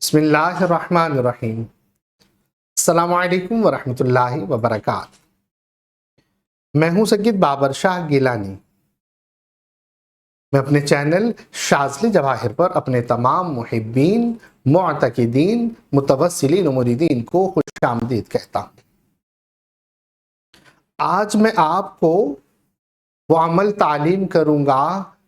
بسم اللہ الرحمن الرحیم۔ السلام علیکم ورحمۃ اللہ وبرکاتہ۔ میں ہوں سید بابر شاہ گیلانی۔ میں اپنے چینل شاذلی جواہر پر اپنے تمام محبین، معتقدین، متوسلین و مریدین کو خوش آمدید کہتا ہوں۔ آج میں آپ کو وہ عمل تعلیم کروں گا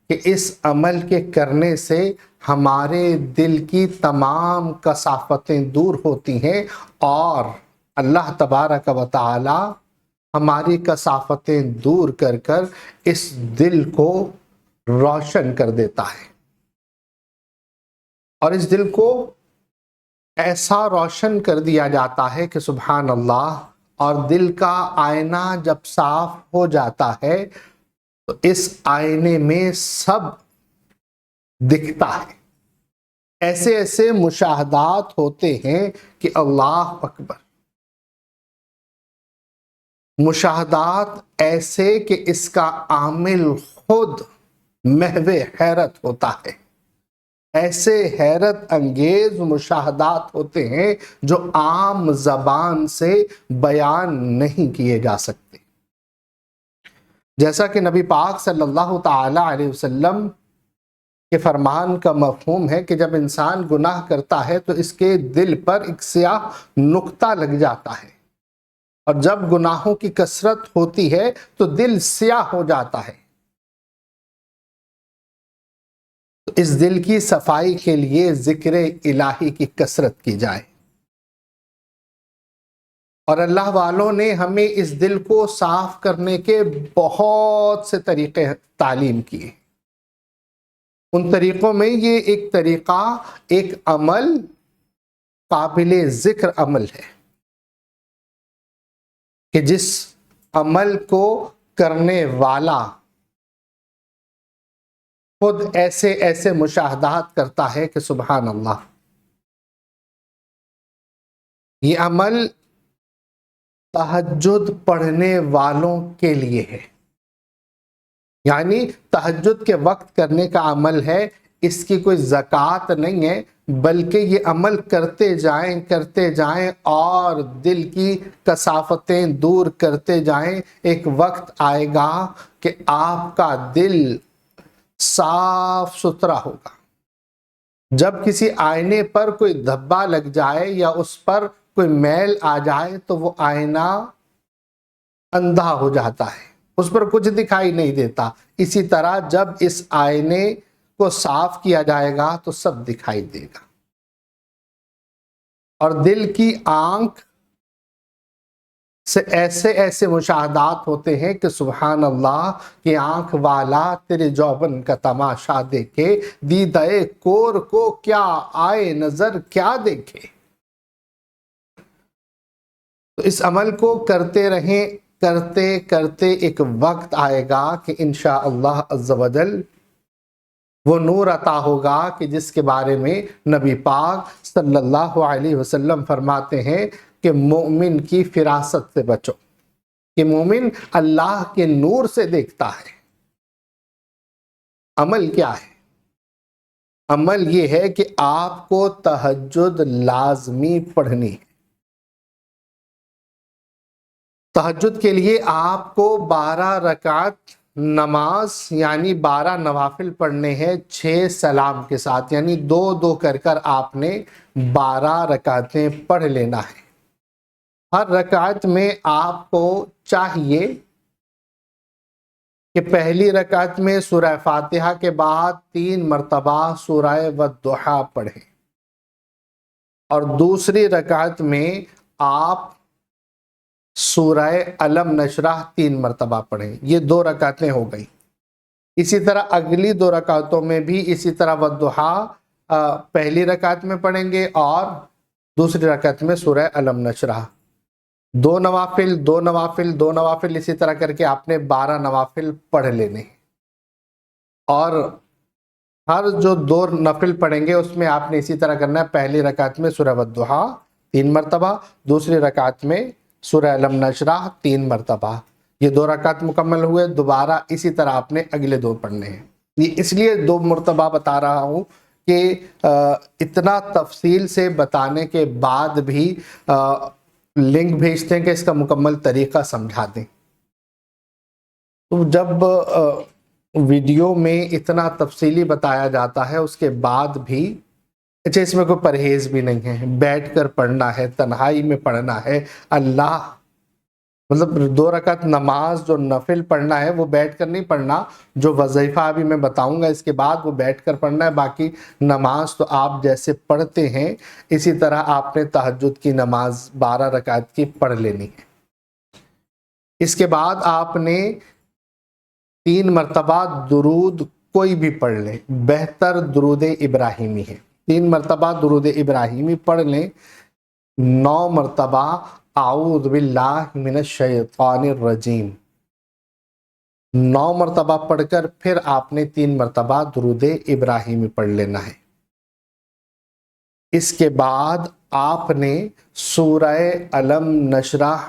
کہ اس عمل کے کرنے سے ہمارے دل کی تمام کثافتیں دور ہوتی ہیں اور اللہ تبارک و تعالی ہماری کثافتیں دور کر کر اس دل کو روشن کر دیتا ہے، اور اس دل کو ایسا روشن کر دیا جاتا ہے کہ سبحان اللہ، اور دل کا آئینہ جب صاف ہو جاتا ہے تو اس آئینے میں سب دکھتا ہے۔ ایسے ایسے مشاہدات ہوتے ہیں کہ اللہ اکبر، مشاہدات ایسے کہ اس کا عامل خود محو حیرت ہوتا ہے۔ ایسے حیرت انگیز مشاہدات ہوتے ہیں جو عام زبان سے بیان نہیں کیے جا سکتے۔ جیسا کہ نبی پاک صلی اللہ تعالی علیہ وسلم کے فرمان کا مفہوم ہے کہ جب انسان گناہ کرتا ہے تو اس کے دل پر ایک سیاہ نقطہ لگ جاتا ہے، اور جب گناہوں کی کثرت ہوتی ہے تو دل سیاہ ہو جاتا ہے۔ تو اس دل کی صفائی کے لیے ذکر الہی کی کثرت کی جائے، اور اللہ والوں نے ہمیں اس دل کو صاف کرنے کے بہت سے طریقے تعلیم کیے۔ ان طریقوں میں یہ ایک طریقہ، ایک عمل قابل ذکر عمل ہے کہ جس عمل کو کرنے والا خود ایسے ایسے مشاہدات کرتا ہے کہ سبحان اللہ۔ یہ عمل تہجد پڑھنے والوں کے لیے ہے، یعنی تہجد کے وقت کرنے کا عمل ہے، اس کی کوئی زکوٰۃ نہیں ہے، بلکہ یہ عمل کرتے جائیں اور دل کی کثافتیں دور کرتے جائیں۔ ایک وقت آئے گا کہ آپ کا دل صاف ستھرا ہوگا۔ جب کسی آئینے پر کوئی دھبا لگ جائے یا اس پر کوئی میل آ جائے تو وہ آئینہ اندھا ہو جاتا ہے، اس پر کچھ دکھائی نہیں دیتا۔ اسی طرح جب اس آئینے کو صاف کیا جائے گا تو سب دکھائی دے گا، اور دل کی آنکھ سے ایسے ایسے مشاہدات ہوتے ہیں کہ سبحان اللہ، کہ آنکھ والا تیرے جوبن کا تماشا دیکھے، دیدہ کور کو کیا آئے نظر کیا دیکھے۔ تو اس عمل کو کرتے رہیں، کرتے کرتے ایک وقت آئے گا کہ انشاءاللہ عز و جل وہ نور عطا ہوگا کہ جس کے بارے میں نبی پاک صلی اللہ علیہ وسلم فرماتے ہیں کہ مومن کی فراست سے بچو، کہ مومن اللہ کے نور سے دیکھتا ہے۔ عمل کیا ہے؟ عمل یہ ہے کہ آپ کو تہجد لازمی پڑھنی ہے۔ تہجد کے لیے آپ کو 12 رکعت نماز یعنی 12 نوافل پڑھنے ہیں 6 سلام کے ساتھ، یعنی 2 کر کر آپ نے 12 رکعتیں پڑھ لینا ہے۔ ہر رکعت میں آپ کو چاہیے کہ پہلی رکعت میں سورہ فاتحہ کے بعد 3 مرتبہ سورہ والضحیٰ پڑھیں، اور دوسری رکعت میں آپ سورہ علم نشرح 3 مرتبہ پڑھیں۔ یہ 2 رکعتیں ہو گئی۔ اسی طرح اگلی 2 رکعتوں میں بھی اسی طرح والضحیٰ پہلی رکعت میں پڑھیں گے اور دوسری رکعت میں سورہ علم نشرح۔ 2 نوافل اسی طرح کر کے آپ نے 12 نوافل پڑھ لینے، اور ہر جو 2 نفل پڑھیں گے اس میں آپ نے اسی طرح کرنا ہے۔ پہلی رکعت میں سورہ والضحیٰ 3 مرتبہ، دوسری رکعت میں سورہ علم نشرح 3 مرتبہ۔ یہ 2 رکعت مکمل ہوئے، دوبارہ اسی طرح آپ نے اگلے 2 پڑھنے ہیں۔ یہ اس لیے 2 مرتبہ بتا رہا ہوں کہ اتنا تفصیل سے بتانے کے بعد بھی لنک بھیجتے ہیں کہ اس کا مکمل طریقہ سمجھا دیں. تو جب ویڈیو میں اتنا تفصیلی بتایا جاتا ہے اس کے بعد بھی اچھا اس میں کوئی پرہیز بھی نہیں ہے، بیٹھ کر پڑھنا ہے، تنہائی میں پڑھنا ہے، اللہ مطلب 2 رکعت نماز جو نفل پڑھنا ہے وہ بیٹھ کر نہیں پڑھنا، جو وظیفہ ابھی میں بتاؤں گا اس کے بعد وہ بیٹھ کر پڑھنا ہے. باقی نماز تو آپ جیسے پڑھتے ہیں اسی طرح آپ نے تہجد کی نماز 12 رکعت کی پڑھ لینی ہے. اس کے بعد آپ نے 3 مرتبہ درود کوئی بھی پڑھ لیں، بہتر درود ابراہیمی ہے. 3 مرتبہ درود ابراہیمی پڑھ لیں، 9 مرتبہ اعوذ باللہ من الشیطان الرجیم 9 مرتبہ پڑھ کر پھر آپ نے 3 مرتبہ درود ابراہیمی پڑھ لینا ہے. اس کے بعد آپ نے سورہ علم نشرح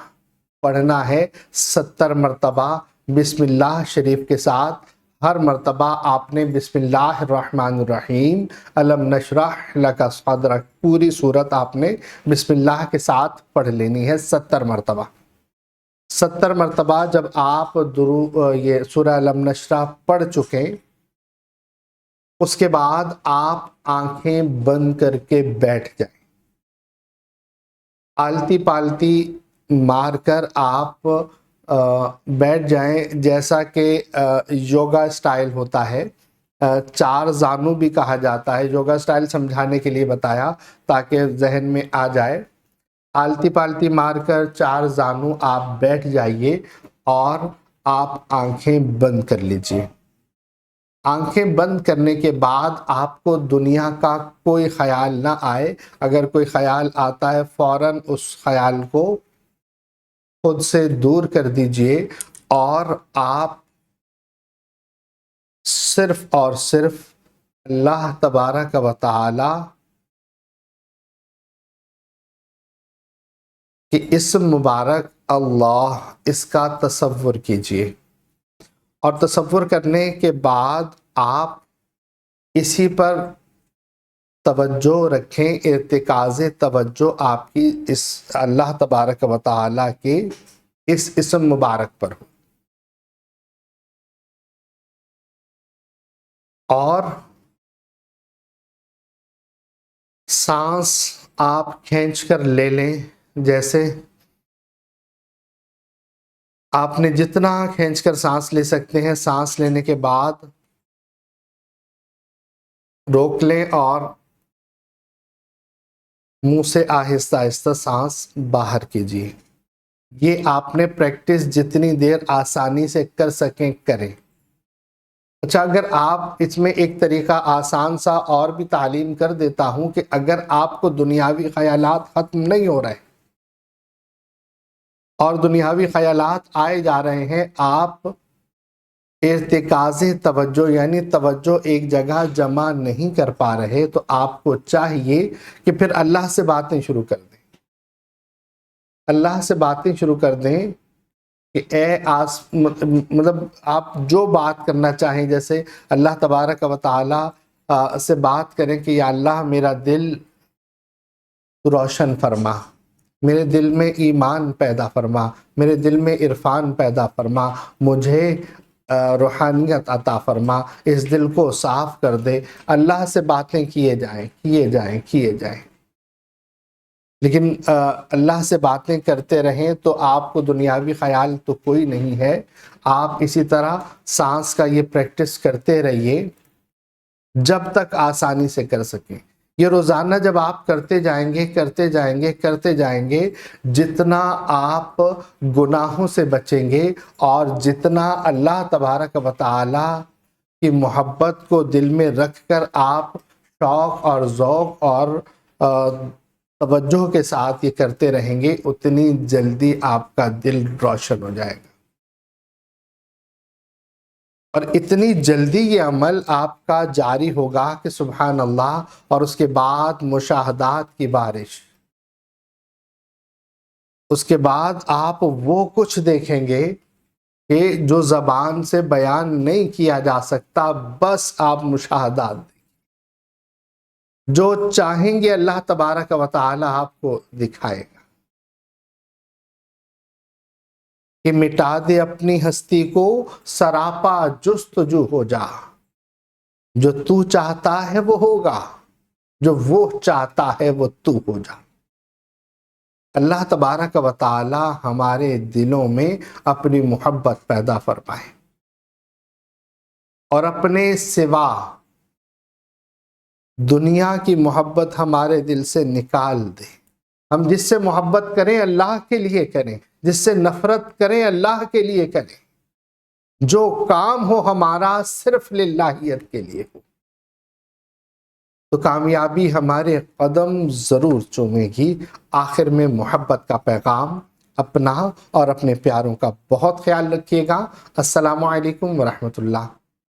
پڑھنا ہے 70 مرتبہ بسم اللہ شریف کے ساتھ. ہر مرتبہ آپ نے بسم اللہ الرحمن الرحیم علم نشرح لک صدرک پوری صورت آپ نے بسم اللہ کے ساتھ پڑھ لینی ہے 70 مرتبہ. 70 مرتبہ جب آپ یہ سورہ علم نشرح پڑھ چکے اس کے بعد آپ آنکھیں بند کر کے بیٹھ جائیں. آلتی پالتی مار کر آپ بیٹھ جائیں جیسا کہ یوگا سٹائل ہوتا ہے. 4 زانو بھی کہا جاتا ہے، یوگا سٹائل سمجھانے کے لیے بتایا تاکہ ذہن میں آ جائے. آلتی پالتی مار کر 4 زانو آپ بیٹھ جائیے اور آپ آنکھیں بند کر لیجئے. آنکھیں بند کرنے کے بعد آپ کو دنیا کا کوئی خیال نہ آئے. اگر کوئی خیال آتا ہے فوراً اس خیال کو خود سے دور کر دیجئے اور آپ صرف اور صرف اللہ تبارک و تعالی کہ اسم مبارک اللہ اس کا تصور کیجئے. اور تصور کرنے کے بعد آپ اسی پر توجہ رکھیں، ارتکاز توجہ آپ کی اس اللہ تبارک و تعالی کے اس اسم مبارک پر ہو. اور سانس آپ کھینچ کر لے لیں، جیسے آپ نے جتنا کھینچ کر سانس لے سکتے ہیں. سانس لینے کے بعد روک لیں اور منہ سے آہستہ آہستہ سانس باہر کیجیے. یہ آپ نے پریکٹس جتنی دیر آسانی سے کر سکیں کریں. اچھا اگر آپ اس میں ایک طریقہ آسان سا اور بھی تعلیم کر دیتا ہوں کہ اگر آپ کو دنیاوی خیالات ختم نہیں ہو رہے اور دنیاوی خیالات آئے جا رہے ہیں، آپ ارتکاز توجہ یعنی توجہ ایک جگہ جمع نہیں کر پا رہے، تو آپ کو چاہیے کہ پھر اللہ سے باتیں شروع کر دیں. اللہ سے باتیں شروع کر دیں کہ اے مطلب آپ جو بات کرنا چاہیں، جیسے اللہ تبارک و تعالی سے بات کریں کہ یا اللہ میرا دل روشن فرما، میرے دل میں ایمان پیدا فرما، میرے دل میں عرفان پیدا فرما، مجھے روحانیت عطا فرما، اس دل کو صاف کر دے. اللہ سے باتیں کیے جائیں. لیکن اللہ سے باتیں کرتے رہیں تو آپ کو دنیاوی خیال تو کوئی نہیں ہے. آپ اسی طرح سانس کا یہ پریکٹس کرتے رہیے جب تک آسانی سے کر سکیں. یہ روزانہ جب آپ کرتے جائیں گے جتنا آپ گناہوں سے بچیں گے اور جتنا اللہ تبارک و تعالی کی محبت کو دل میں رکھ کر آپ شوق اور ذوق اور توجہ کے ساتھ یہ کرتے رہیں گے، اتنی جلدی آپ کا دل روشن ہو جائے گا. اور اتنی جلدی یہ عمل آپ کا جاری ہوگا کہ سبحان اللہ. اور اس کے بعد مشاہدات کی بارش، اس کے بعد آپ وہ کچھ دیکھیں گے کہ جو زبان سے بیان نہیں کیا جا سکتا، بس آپ مشاہدات جو چاہیں گے اللہ تبارک و تعالی آپ کو دکھائے گا کہ مٹا دے اپنی ہستی کو، سراپا جستجو ہو جا، جو تو چاہتا ہے وہ ہوگا، جو وہ چاہتا ہے وہ تو ہو جا۔ اللہ تبارک و تعالی ہمارے دلوں میں اپنی محبت پیدا فرمائے اور اپنے سوا دنیا کی محبت ہمارے دل سے نکال دے۔ ہم جس سے محبت کریں اللہ کے لیے کریں، جس سے نفرت کریں اللہ کے لیے کریں، جو کام ہو ہمارا صرف للہیت کے لیے ہو، تو کامیابی ہمارے قدم ضرور چومے گی۔ آخر میں محبت کا پیغام اپنا اور اپنے پیاروں کا بہت خیال رکھیے گا۔ السلام علیکم ورحمۃ اللہ۔